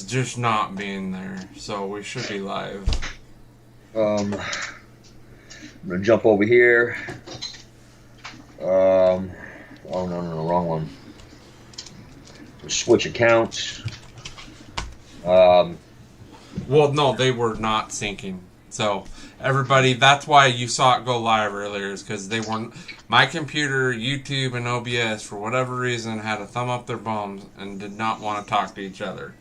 just not being there, so we should be live. I'm gonna jump over here. Oh no, wrong one. Switch accounts. Well, no, they were not syncing. So everybody, that's why you saw it go live earlier, is because they weren't. My computer, YouTube, and OBS, for whatever reason, had a thumb up their bums and did not want to talk to each other.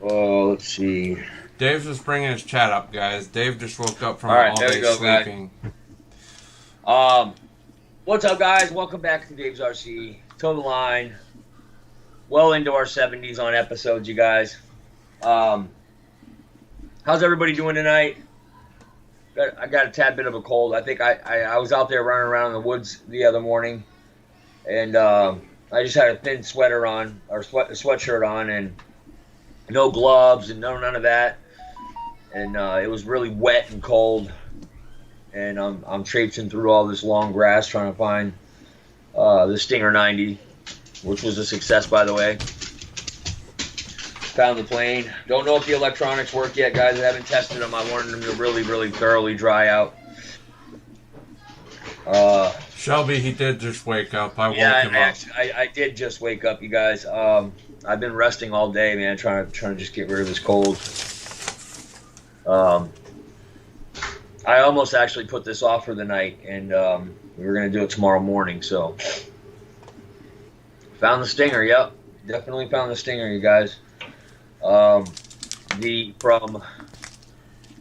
Oh, let's see. Dave's just bringing his chat up, guys. Dave just woke up from all day sleeping. What's up, guys? Welcome back to Dave's RC. Toe the line. Well into our 70s on episodes, you guys. How's everybody doing tonight? I got a tad bit of a cold. I think I was out there running around in the woods the other morning, and I just had a thin sweater on, or sweatshirt on, and no gloves and none of that. And it was really wet and cold, and I'm traipsing through all this long grass trying to find the Stinger 90, which was a success, by the way. Found the plane. Don't know if the electronics work yet, guys. I haven't tested them. I wanted them to really, really thoroughly dry out. Shelby, he did just wake up. I woke him up. I did just wake up, you guys. I've been resting all day, man, trying to just get rid of this cold. I almost actually put this off for the night, and we were going to do it tomorrow morning, so. Found the Stinger, yep. Definitely found the Stinger, you guys. From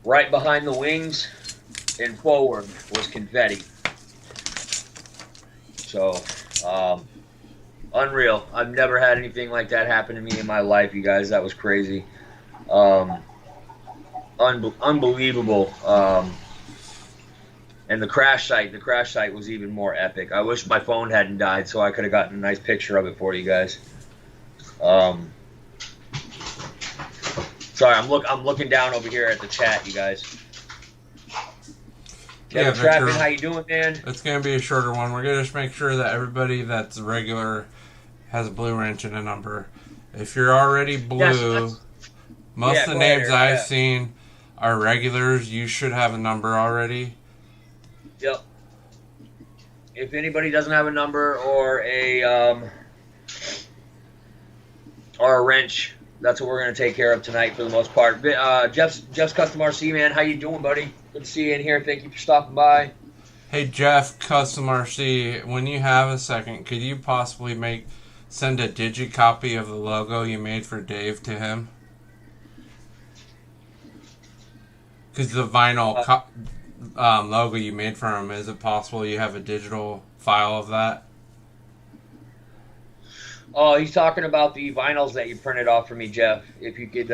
right behind the wings and forward was confetti. So, unreal. I've never had anything like that happen to me in my life, you guys. That was crazy. Unbelievable. And the crash site was even more epic. I wish my phone hadn't died so I could have gotten a nice picture of it for you guys. Sorry, I'm looking down over here at the chat, you guys. Yeah, Trappin', how you doing, man? It's going to be a shorter one. We're going to just make sure that everybody that's regular has a blue wrench and a number. If you're already blue, most of the names I've seen are regulars. You should have a number already. Yep. If anybody doesn't have a number or a wrench, that's what we're going to take care of tonight for the most part. Jeff's Custom RC, man. How you doing, buddy? Good to see you in here. Thank you for stopping by. Hey, Jeff, Custom RC, when you have a second, could you possibly send a digicopy of the logo you made for Dave to him? Because the vinyl logo you made for him, is it possible you have a digital file of that? Oh, he's talking about the vinyls that you printed off for me, Jeff. If you could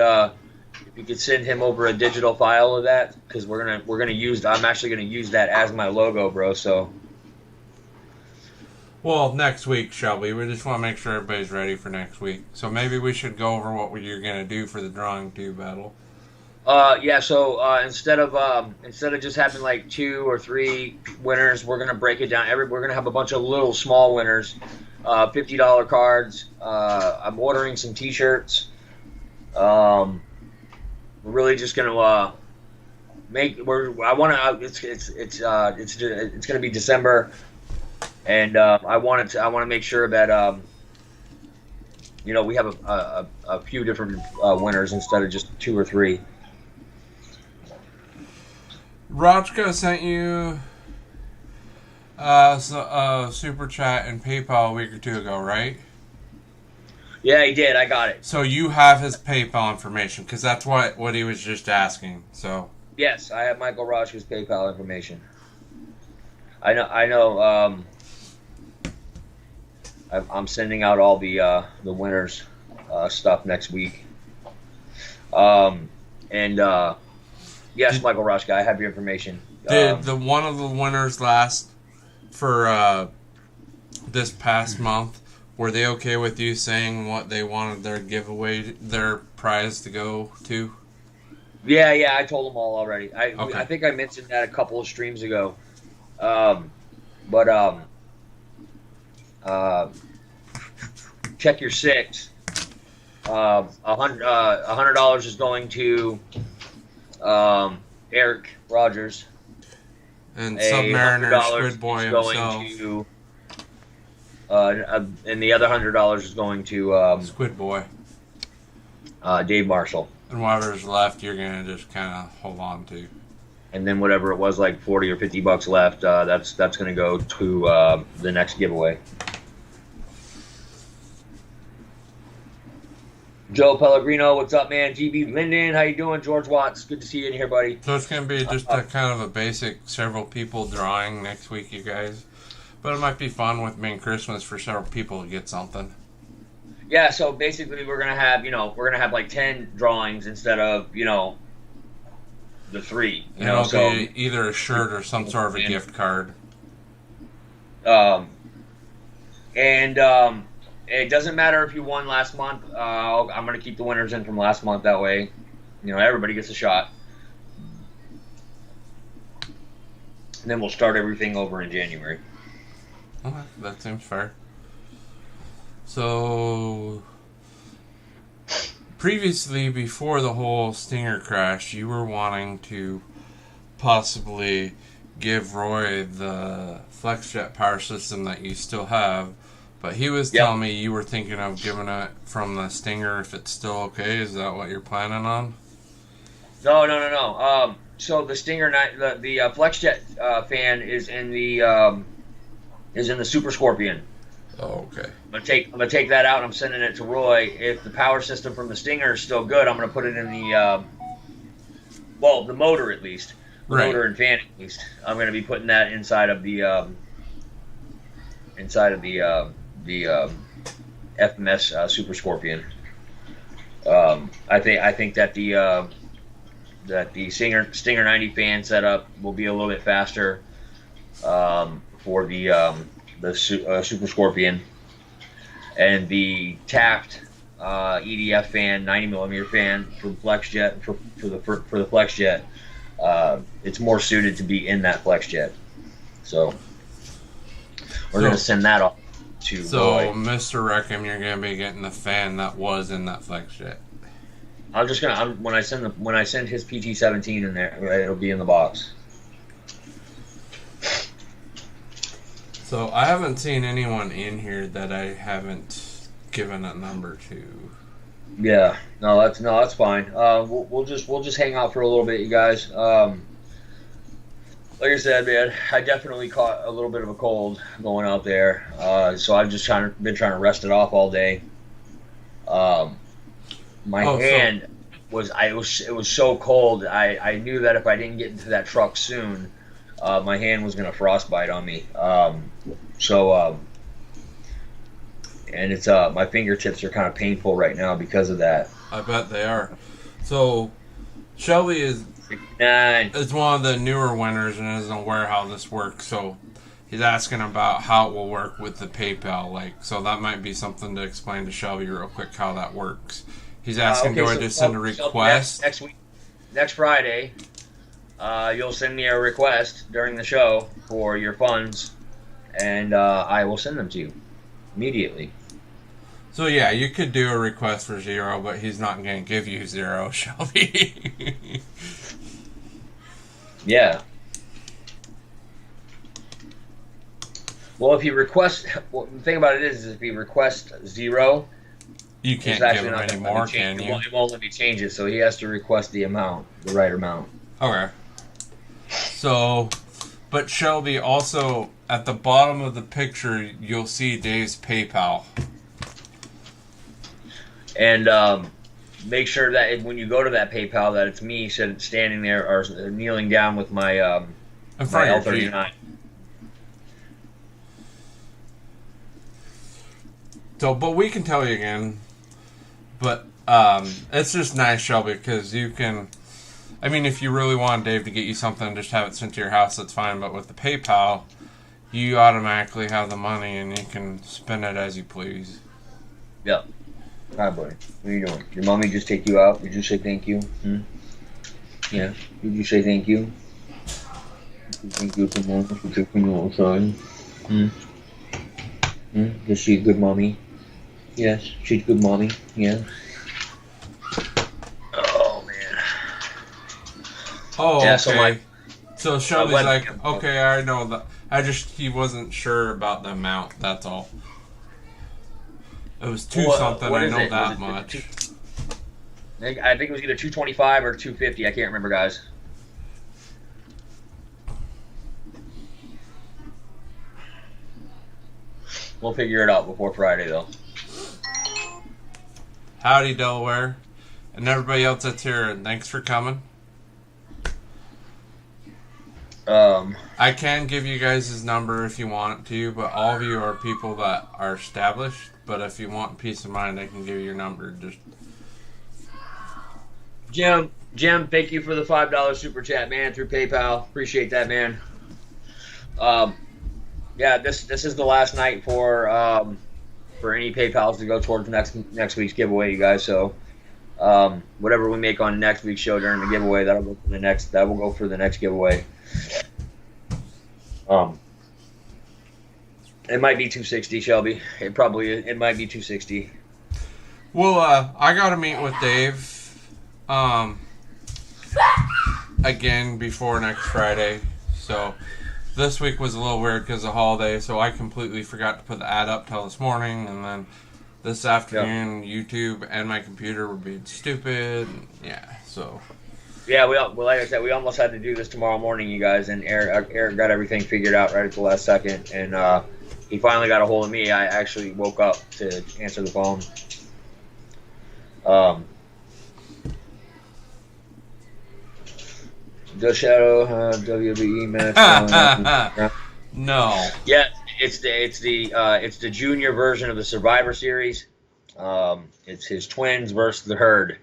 send him over a digital file of that, because I'm actually gonna use that as my logo, bro. So. Well, next week, Shelby. We just want to make sure everybody's ready for next week. So maybe we should go over what you're gonna do for the drawing 2 battle. Yeah. So instead of just having like 2 or 3 winners, we're gonna break it down. We're gonna have a bunch of little small winners. $50 cards. I'm ordering some T-shirts. We're really just gonna It's gonna be December, and I want to make sure that we have a few different winners instead of just 2 or 3. Rochka sent you super chat and PayPal a week or 2 ago, right? Yeah, he did. I got it. So you have his PayPal information, because that's what he was just asking. So yes, I have Michael Rochka's PayPal information. I know. I'm sending out all the winners stuff next week. Yes, Michael Rochka, I have your information. Did one of the winners last for this past month? Were they okay with you saying what they wanted their prize to go to? Yeah, I told them all already. Okay. I think I mentioned that a couple of streams ago. But check your six. $100 is going to Eric Rogers. And Submariner Squid Boy himself. And the other $100 is going to Squid Boy. Dave Marshall. And whatever's left, you're gonna just kind of hold on to. And then whatever it was, like $40 or $50 left, that's gonna go to the next giveaway. Joe Pellegrino, what's up, man? GB Linden, how you doing? George Watts, good to see you in here, buddy. So it's gonna be just a kind of a basic several people drawing next week, you guys. But it might be fun with being Christmas for several people to get something. Yeah, so basically we're gonna have like 10 drawings instead of the 3. It'll be either a shirt or some sort of a gift card. It doesn't matter if you won last month. I'm gonna keep the winners in from last month. That way, everybody gets a shot. And then we'll start everything over in January. Okay, that seems fair. So, previously, before the whole Stinger crash, you were wanting to possibly give Roy the FlexJet power system that you still have, but he was telling me you were thinking of giving it from the Stinger if it's still okay. Is that what you're planning on? No. So the Stinger, the FlexJet fan is in the Super Scorpion. Oh, okay. I'm gonna take that out and I'm sending it to Roy. If the power system from the Stinger is still good, I'm gonna put it in the the motor at least. The motor and fan at least. I'm gonna be putting that inside of the FMS Super Scorpion. I think that the Stinger 90 fan setup will be a little bit faster for the Super Scorpion, and the tapped EDF fan, 90mm fan for FlexJet for the FlexJet. It's more suited to be in that FlexJet, so we're gonna send that off to Roy. Mr. Reckham, you're gonna be getting the fan that was in that FlexJet. When I send his PT-17 in there, it'll be in the box. So I haven't seen anyone in here that I haven't given a number to. Yeah, that's fine. We'll just hang out for a little bit, you guys. Like I said, man, I definitely caught a little bit of a cold going out there. So I've just been trying to rest it off all day. My hand it was so cold. I knew that if I didn't get into that truck soon, my hand was gonna frostbite on me. And it's my fingertips are kind of painful right now because of that. I bet they are. So Shelby is one of the newer winners and isn't aware how this works. So he's asking about how it will work with the PayPal. So that might be something to explain to Shelby real quick how that works. He's asking, do I just send a request? Next week, next Friday, you'll send me a request during the show for your funds, and I will send them to you immediately. So yeah, you could do a request for 0, but he's not going to give you 0, Shelby. Yeah. Well, if you request, the thing about it is if you request 0, you can't give him any more, can you? It won't let me change it, so he has to request the right amount. Okay. So, but Shelby, also at the bottom of the picture, you'll see Dave's PayPal. And make sure that when you go to that PayPal, that it's me standing there or kneeling down with my L39. So, but we can tell you again. But it's just nice, Shelby, because you can... I mean, if you really want Dave to get you something and just have it sent to your house, that's fine. But with the PayPal, you automatically have the money and you can spend it as you please. Yep. Hi, buddy. What are you doing? Your mommy just take you out? Did you say thank you? Yeah. Did you say thank you? Thank you for mom for taking you outside. Mm. Is she a good mommy? Yes, she's a good mommy. Yeah. Oh man. Oh, Yeah. okay. So Shelby's like, Webcam. okay, I know that. He wasn't sure about the amount. That's all. It was two something. What I is know it? Was that it much. I think it was either 225 or 250. I can't remember, guys. We'll figure it out before Friday, though. Howdy, Delaware, and everybody else that's here. And thanks for coming. I can give you guys his number if you want to, but all of you are people that are established. But if you want peace of mind, I can give you your number. Just Jim, thank you for the $5 super chat, man, through PayPal. Appreciate that, man. Yeah, this is the last night for any PayPals to go towards next week's giveaway, you guys. So whatever we make on next week's show during the giveaway, that will go for the next giveaway. It might be 260, Shelby. It might be 260. well, I got to meet with Dave again before next Friday. So this week was a little weird because of the holiday, so I completely forgot to put the ad up till this morning, and then this afternoon, YouTube and my computer were being stupid. Yeah, so. Yeah, like I said, we almost had to do this tomorrow morning, you guys, and Eric got everything figured out right at the last second, and he finally got a hold of me. I actually woke up to answer the phone. The Shadow WWE match. No. Yeah, it's the junior version of the Survivor Series. It's his twins versus the Herd.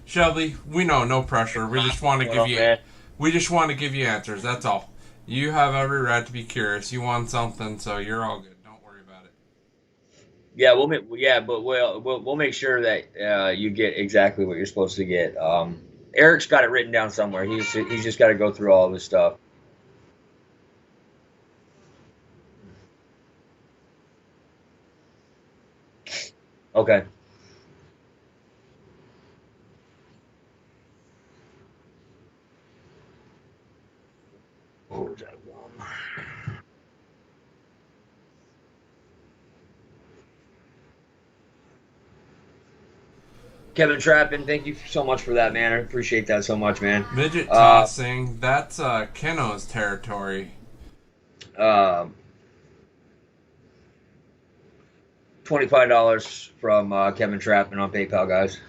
Shelby, we know, no pressure. We just want to give you answers. That's all. You have every right to be curious. You want something, so you're all good. Don't worry about it. Yeah, we'll make sure that you get exactly what you're supposed to get. Eric's got it written down somewhere. He's just got to go through all of his stuff. Okay. Kevin Trappin, thank you so much for that, man. I appreciate that so much, man. Midget tossing, that's Keno's territory. $25 from Kevin Trappin on PayPal, guys.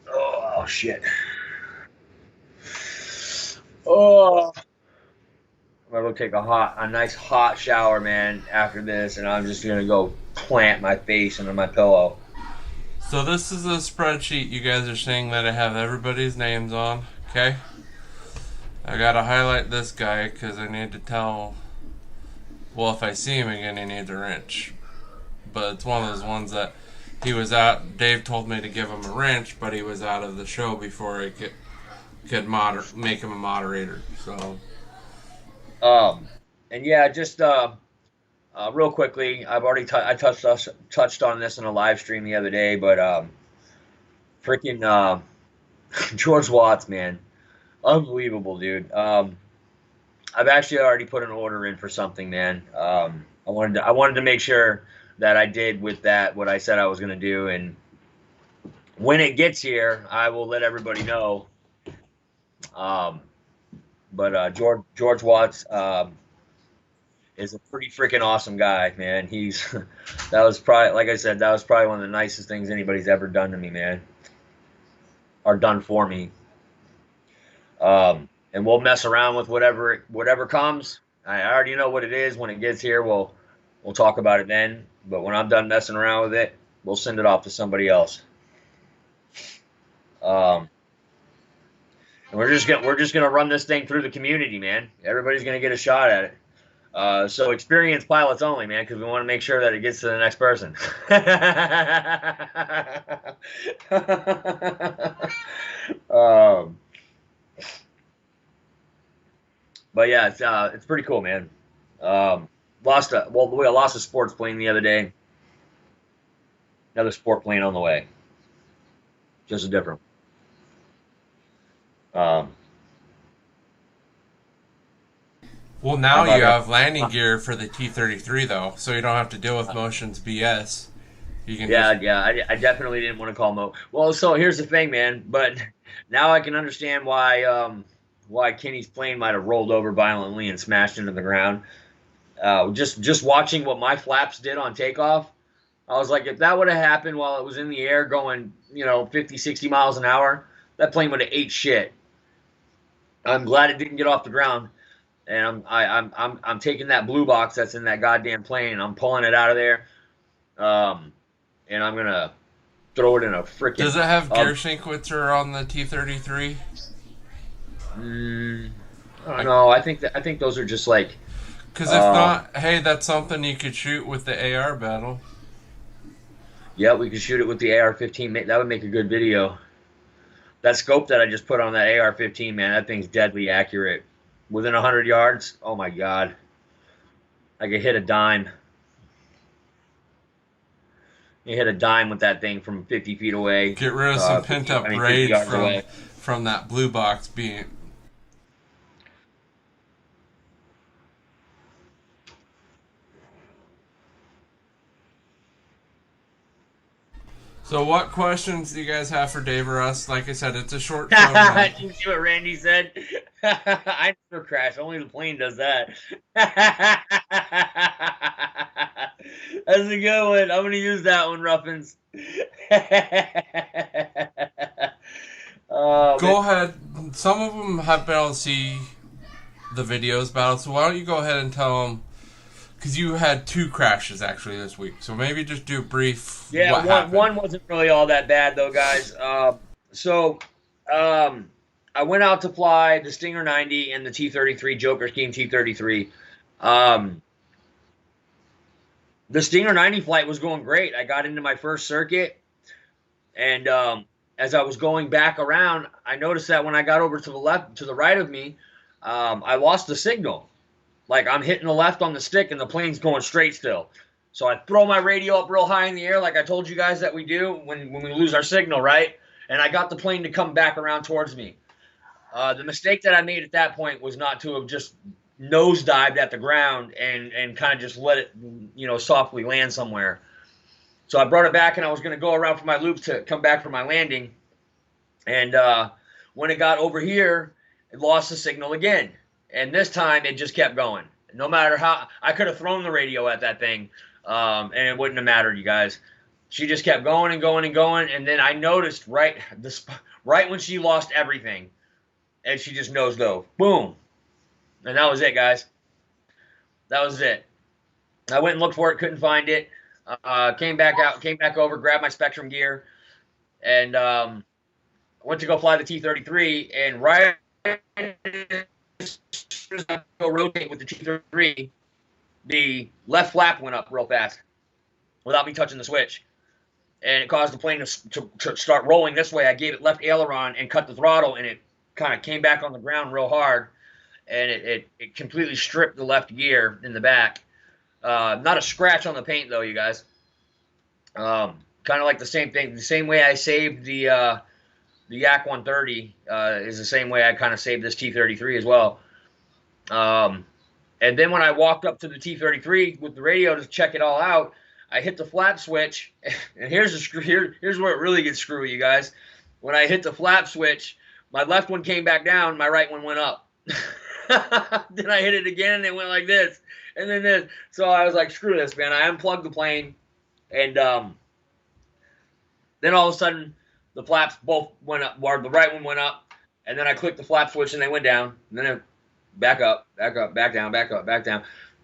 Oh shit. Oh. I'm gonna go take a nice hot shower, man, after this, and I'm just gonna go plant my face under my pillow. So this is a spreadsheet you guys are seeing that I have everybody's names on, okay? I gotta highlight this guy because I need to tell, well, if I see him again, he needs a wrench. But it's one of those ones that he was out, Dave told me to give him a wrench, but he was out of the show before I could make him a moderator, so. And yeah, just real quickly, I've already touched on this in a live stream the other day, but freaking George Watts, man, unbelievable, dude. I've actually already put an order in for something, man. I wanted to make sure that I did with that what I said I was going to do, and when it gets here, I will let everybody know. But George Watts is a pretty freaking awesome guy, man. That was probably, like I said, that was probably one of the nicest things anybody's ever done to me, man, or done for me. And we'll mess around with whatever comes. I already know what it is. When it gets here, we'll talk about it then. But when I'm done messing around with it, we'll send it off to somebody else. And we're just gonna run this thing through the community, man. Everybody's gonna get a shot at it. So experienced pilots only, man, because we want to make sure that it gets to the next person. But yeah, it's pretty cool, man. We lost a sports plane the other day. Another sport plane on the way. Just a different. Um, Well, now you have landing gear for the T-33 though, so you don't have to deal with motions BS. You can I definitely didn't want to call Mo. Well, so here's the thing, man. But now I can understand why Kenny's plane might have rolled over violently and smashed into the ground. Just watching what my flaps did on takeoff, I was like, if that would have happened while it was in the air going, 50, 60 miles an hour, that plane would have ate shit. I'm glad it didn't get off the ground, and I'm taking that blue box that's in that goddamn plane. I'm pulling it out of there, and I'm gonna throw it in a freaking. Does it have gear sequencer on the T-33? I don't know. I think those are just like. Because if not, hey, that's something you could shoot with the AR battle. Yeah, we could shoot it with the AR-15. That would make a good video. That scope that I just put on that AR-15, man, that thing's deadly accurate. Within 100 yards, oh my God. I could hit a dime. You hit a dime with that thing from 50 feet away. Get rid of some pent-up rage from that blue box being... So what questions do you guys have for Dave or us? Like I said, it's a short show. Did you see what Randy said? I never crash. Only the plane does that. That's a good one. I'm going to use that one, Ruffins. Go ahead. Some of them have been able to see the videos about it, so why don't you go ahead and tell them... Because you had 2 crashes actually this week, so maybe just do a brief. Yeah, one wasn't really all that bad though, guys. I went out to fly the Stinger 90 and the T-33 Joker Scheme T-33. The Stinger 90 flight was going great. I got into my first circuit, and as I was going back around, I noticed that when I got over to the right of me, I lost the signal. Like, I'm hitting the left on the stick, and the plane's going straight still. So I throw my radio up real high in the air like I told you guys that we do when we lose our signal, right? And I got the plane to come back around towards me. The mistake that I made at that point was not to have just nosedived at the ground and kind of just let it, softly land somewhere. So I brought it back, and I was going to go around for my loop to come back for my landing. And when it got over here, it lost the signal again. And this time, it just kept going. No matter how... I could have thrown the radio at that thing, and it wouldn't have mattered, you guys. She just kept going and going and going, and then I noticed right when she lost everything, and she just nosedove. Boom. And that was it, guys. That was it. I went and looked for it, couldn't find it. Came back over, grabbed my Spectrum gear, and went to go fly the T-33, and right as I go rotate with the T-33, the left flap went up real fast without me touching the switch, and it caused the plane to start rolling this way. I gave it left aileron and cut the throttle, and it kind of came back on the ground real hard, and it completely stripped the left gear in the back. Not a scratch on the paint though, you guys. Kind of like the same thing. The same way I saved the Yak 130 is the same way I kind of saved this T-33 as well. And then when I walked up to the T-33 with the radio to check it all out, I hit the flap switch, and here's where it really gets screwy, you guys. When I hit the flap switch, my left one came back down, my right one went up. Then I hit it again, and it went like this, and then this. So I was like, screw this, man. I unplugged the plane, and then all of a sudden, the flaps both went up, or the right one went up, and then I clicked the flap switch, and they went down, and then it back up, back down, back up, back down.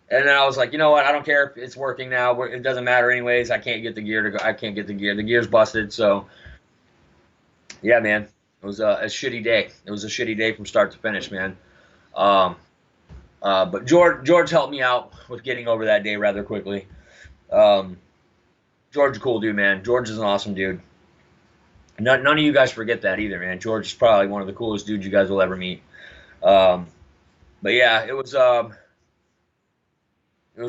And then I was like, you know what? I don't care if it's working now. It doesn't matter anyways. I can't get the gear to go. I can't get the gear. The gear's busted. So, yeah, man. It was a shitty day. It was a shitty day from start to finish, man. But George helped me out with getting over that day rather quickly. George's a cool dude, man. George is an awesome dude. None of you guys forget that either, man. George is probably one of the coolest dudes you guys will ever meet. But yeah, it was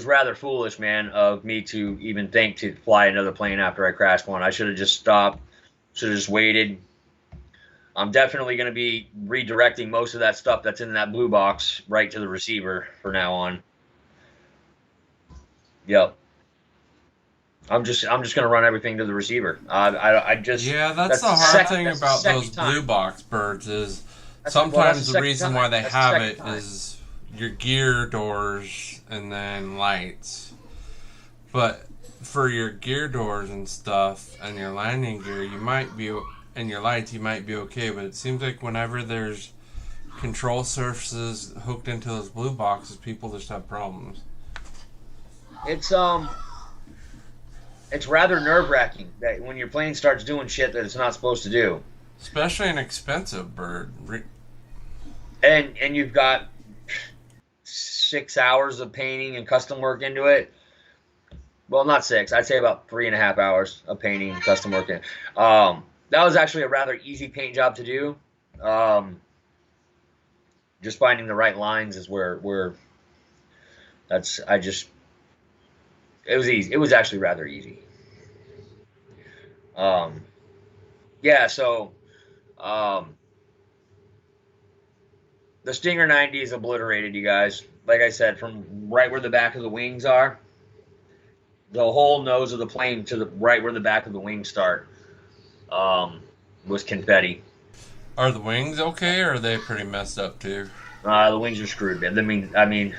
rather foolish, man, of me to even think to fly another plane after I crashed one. I should have just stopped. Should have just waited. I'm definitely going to be redirecting most of that stuff that's in that blue box right to the receiver from now on. Yep. I'm just going to run everything to the receiver. I just Yeah, that's the hard thing about those blue box birds is sometimes the reason why they have it is your gear doors and then lights. But for your gear doors and stuff and your landing gear, you might be, and your lights, you might be okay. But it seems like whenever there's control surfaces hooked into those blue boxes, people just have problems. It's rather nerve-wracking that when your plane starts doing shit that it's not supposed to do. Especially an expensive bird. And you've got 6 hours of painting and custom work into it. Well, not 6. I'd say about 3.5 hours of painting and custom work in. That was actually a rather easy paint job to do. Just finding the right lines is where that's it was easy. It was actually rather easy. Yeah, so the Stinger 90 is obliterated, you guys. Like I said, from right where the back of the wings are, the whole nose of the plane to the right where the back of the wings start was confetti. Are the wings okay, or are they pretty messed up too? The wings are screwed, man. I mean,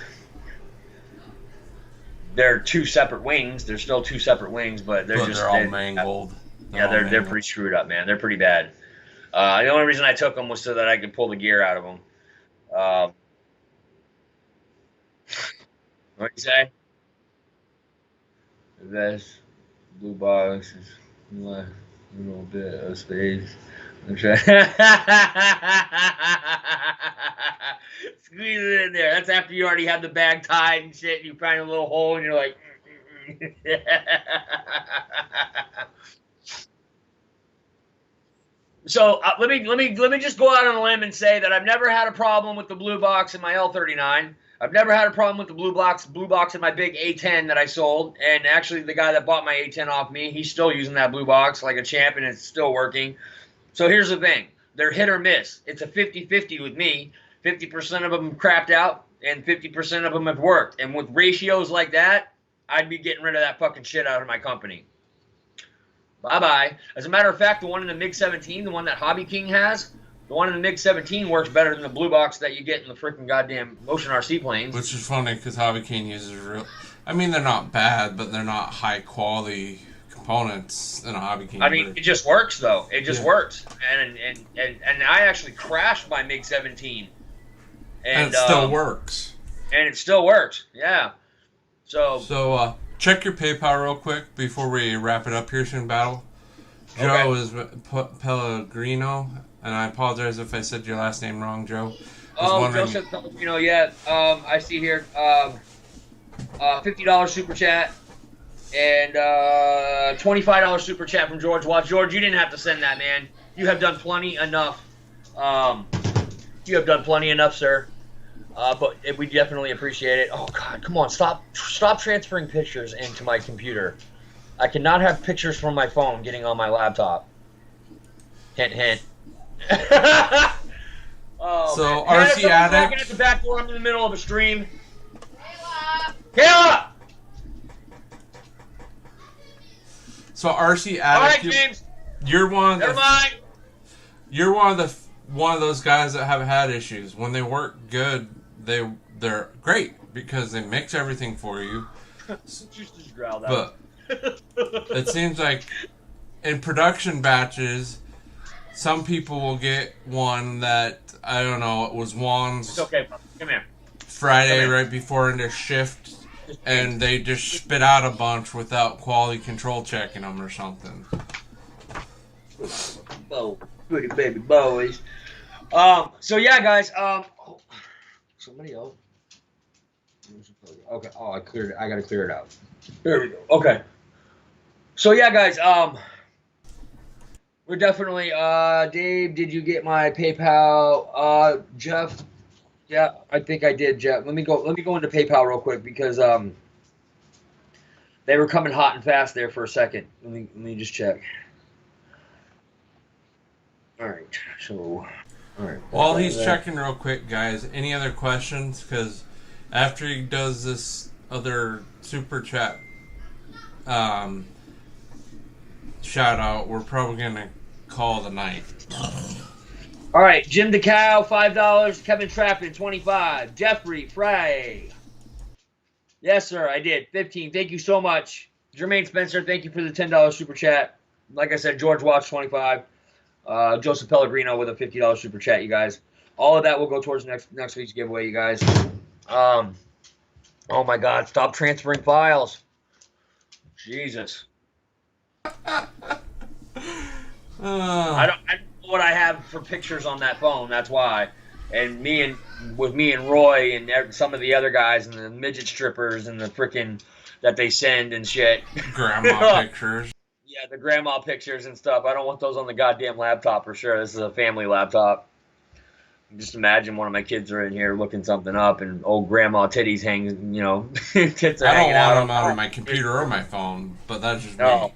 they're two separate wings. They're still two separate wings, but they're all mangled. They're pretty screwed up, man. They're pretty bad. The only reason I took them was so that I could pull the gear out of them. What do you say? This blue box is a little bit of space. Squeeze it in there. That's after you already have the bag tied and shit. And you find a little hole, and you're like. So let me just go out on a limb and say that I've never had a problem with the blue box in my L39. I've never had a problem with the blue box in my big A10 that I sold. And actually, the guy that bought my A10 off me, he's still using that blue box like a champ, and it's still working. So here's the thing. They're hit or miss. It's a 50-50 with me. 50% of them crapped out, and 50% of them have worked. And with ratios like that, I'd be getting rid of that fucking shit out of my company. Bye-bye. As a matter of fact, the one in the MiG-17, the one that Hobby King has, the one in the MiG-17 works better than the blue box that you get in the freaking goddamn Motion RC planes. Which is funny because Hobby King uses real... I mean, they're not bad, but they're not high-quality components in a Hobby King. I mean, it just works, though. It just works. And I actually crashed my MiG-17. And it still works. And it still works, yeah. So check your PayPal real quick before we wrap it up here soon, Battle. Joe is Pellegrino, and I apologize if I said your last name wrong, Joe. Joe said Pellegrino, yeah. I see here $50 super chat and $25 super chat from George Watts. George, you didn't have to send that, man. You have done plenty enough. You have done plenty enough, sir. But we definitely appreciate it. Oh God, come on, stop transferring pictures into my computer. I cannot have pictures from my phone getting on my laptop. Hint, hint. So man. RC Addict. At the back door, I'm in the middle of a stream. Kayla. So RC Addict. All right, James. You're one. Never mind. You're one of those guys that have had issues. When they work good, they're great because they mix everything for you. Just growl that. But it seems like in production batches, some people will get one that I don't know. It was Juan's. It's okay, come here. Friday right before into shift, and they just spit out a bunch without quality control checking them or something. Oh, pretty baby boys. So yeah, guys. Somebody else. Okay. Oh, I cleared it. I gotta clear it out. There we go. Okay. So yeah, guys. We're definitely. Dave, did you get my PayPal? Jeff, Yeah, I think I did, Jeff. Let me go into PayPal real quick because they were coming hot and fast there for a second. Let me just check. All right. So, all right. Back While out of he's that. checking real quick, guys, any other questions? Because after he does this other super chat um, shout out, we're probably gonna call the night. All right, Jim DeCow, $5. Kevin Trappin, 25. Jeffrey Frey. Yes, sir, I did. 15. Thank you so much. Jermaine Spencer, thank you for the $10 super chat. Like I said, George Watts, 25. Joseph Pellegrino with a $50 super chat, you guys. All of that will go towards next week's giveaway, you guys. Oh my God, stop transferring files. Jesus. I don't know what I have for pictures on that phone. That's why. And me and Roy and some of the other guys and the midget strippers and the freaking that they send and shit. Grandma pictures. Yeah, the grandma pictures and stuff. I don't want those on the goddamn laptop for sure. This is a family laptop. Just imagine one of my kids are in here looking something up and old grandma titties hanging, tits are I don't hanging out. want them out on my computer or my phone, but that's just No. me.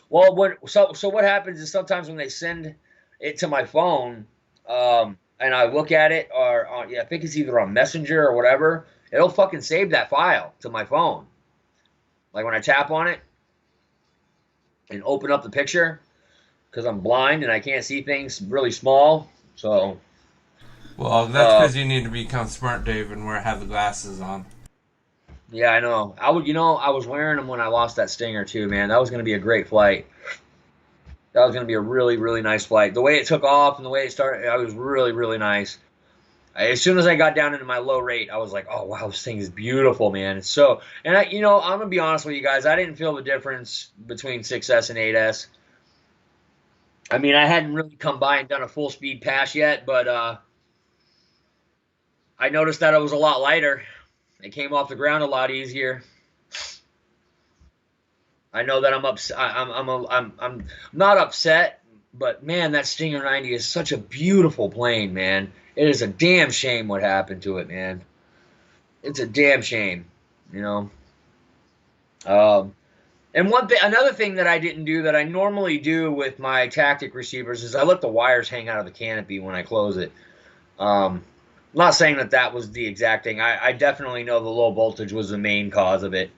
Well, so what happens is sometimes when they send it to my phone, and I look at it, or yeah, I think it's either on Messenger or whatever, it'll fucking save that file to my phone. Like when I tap on it and open up the picture, because I'm blind and I can't see things really small. So, Well, that's because you need to become smart, Dave, and have the glasses on. yeah, I know. I was wearing them when I lost that stinger too, man. That was going to be a great flight. That was going to be a really, really nice flight. The way it took off and the way it started, it was really, really nice. As soon as I got down into my low rate, I was like, "Oh wow, this thing is beautiful, man." It's so, and I'm gonna be honest with you guys. I didn't feel the difference between 6S and 8S. I mean, I hadn't really come by and done a full speed pass yet, but I noticed that it was a lot lighter. It came off the ground a lot easier. I know that I'm upset. I'm not upset, but man, that Stinger 90 is such a beautiful plane, man. It is a damn shame what happened to it, man. It's a damn shame, you know. Um, and another thing that I didn't do that I normally do with my tactic receivers is I let the wires hang out of the canopy when I close it. I'm not saying that was the exact thing. I definitely know the low voltage was the main cause of it.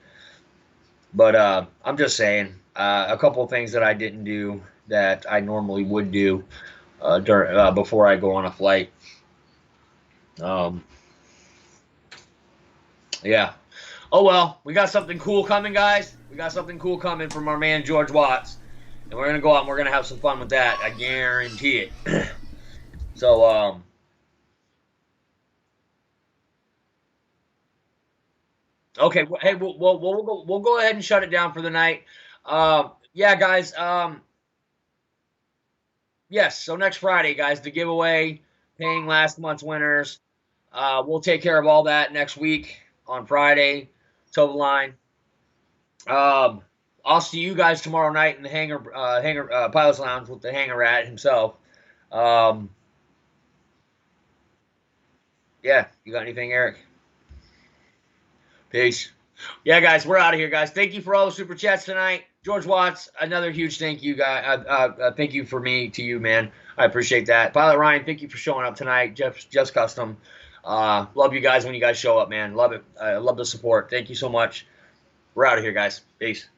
But I'm just saying a couple of things that I didn't do that I normally would do before I go on a flight. Yeah. Oh, well, we got something cool coming, guys. We got something cool coming from our man George Watts. And we're going to go out and we're going to have some fun with that. I guarantee it. So, okay. Hey, we'll go ahead and shut it down for the night. Yeah, guys. Yes. So next Friday, guys, the giveaway, paying last month's winners. We'll take care of all that next week on Friday. Toe the line. I'll see you guys tomorrow night in the hangar pilots lounge with the hangar rat himself. Um, yeah, you got anything, Eric? Peace. Yeah, guys, we're out of here, guys. Thank you for all the super chats tonight. George Watts, another huge thank you, guy. Thank you for me to you, man. I appreciate that. Pilot Ryan, thank you for showing up tonight. Just Custom. Love you guys when you guys show up, man. Love it. Love the support. Thank you so much. We're out of here, guys. Peace.